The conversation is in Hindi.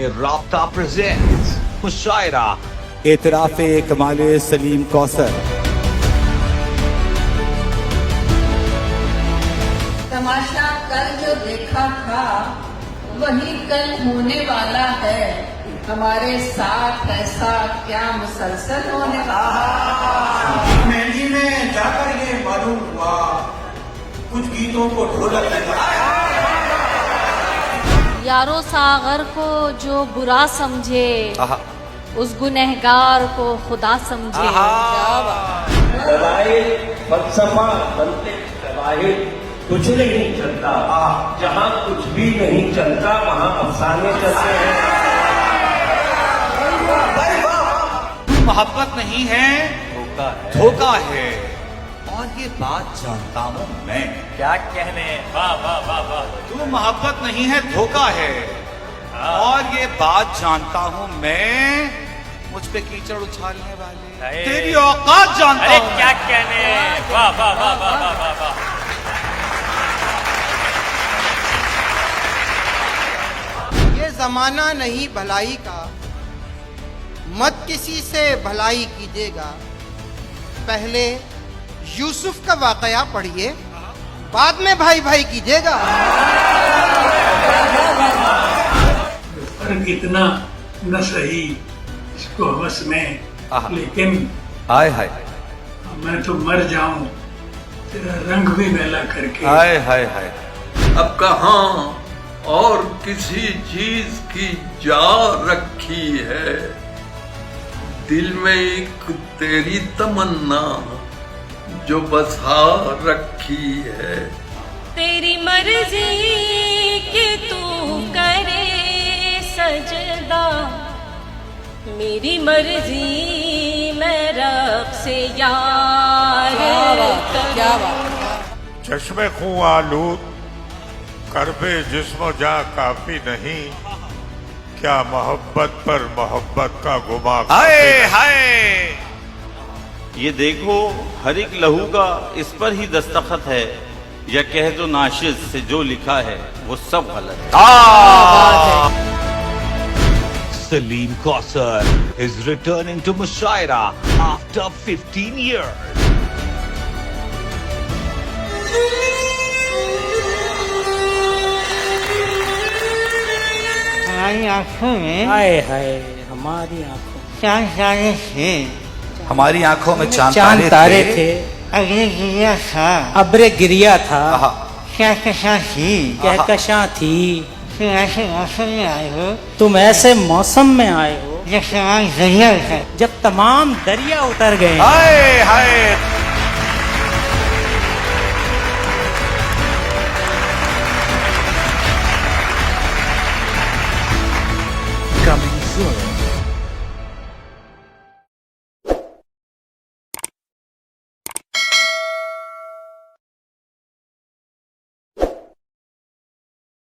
राब्ता प्रेजेंट्स मुशायरा एतराफ़े कमाले सलीम कौसर। तमाशा कल जो देखा था वही कल होने वाला है। हमारे साथ ऐसा क्या मुसलसल होने वाला है। मेहंदी में जाकर ये मालूम हुआ कुछ गीतों को ढोलक लगा। यारो सागर को जो बुरा समझे उस गुनहगार को खुदा समझे। फलसफा बनते शवाहिद कुछ नहीं चलता, जहाँ कुछ भी नहीं चलता वहाँ अफसाने चलते हैं। मोहब्बत नहीं है धोखा है और ये बात जानता हूँ मैं। क्या कहने, वाह वाह वाह वाह। तू मोहब्बत नहीं है धोखा है और ये बात जानता हूँ मैं। मुझ पे कीचड़ उछालने वाले तेरी औकात जानता हूँ। क्या कहने, वाह वाह वाह वाह वाह वाह। ये जमाना नहीं भलाई का, मत किसी से भलाई कीजिएगा। पहले यूसुफ का वाकया पढ़िए, बाद में भाई भाई कीजिएगा। फर्क इतना न सही इसको हवस में, लेकिन हाय हाय मैं तो मर जाऊं तेरा रंग भी मैला करके। हाय हाय हाय। अब कहाँ और किसी चीज की जा रखी है, दिल में एक तेरी तमन्ना जो बसा रखी है। तेरी मर्जी कि तू करे सजदा, मेरी मर्जी मैं रब से यार चश्मे खूं आलूद करबे जिस्म जा काफी नहीं, क्या मोहब्बत पर मोहब्बत का गुमा। हाय हाय। ये देखो हर एक लहू का इस पर ही दस्तखत है, या कह दो नाशिद से जो लिखा है वो सब गलत है। Salim Kausar is returning to Mushaira after 15 years. हमारी आंखों में हाय हाय, हमारी आंखों चांद तारे थे, हमारी आंखों में चांद तारे थे। अगले गिरिया था, अब्रे गिरिया था, क्या कशा थी, कहकशां थी। तुम ऐसे मौसम में आए हो, तुम ऐसे मौसम में आए हो जब तमाम दरिया उतर, जब तमाम दरिया उतर गए। हाय हाय।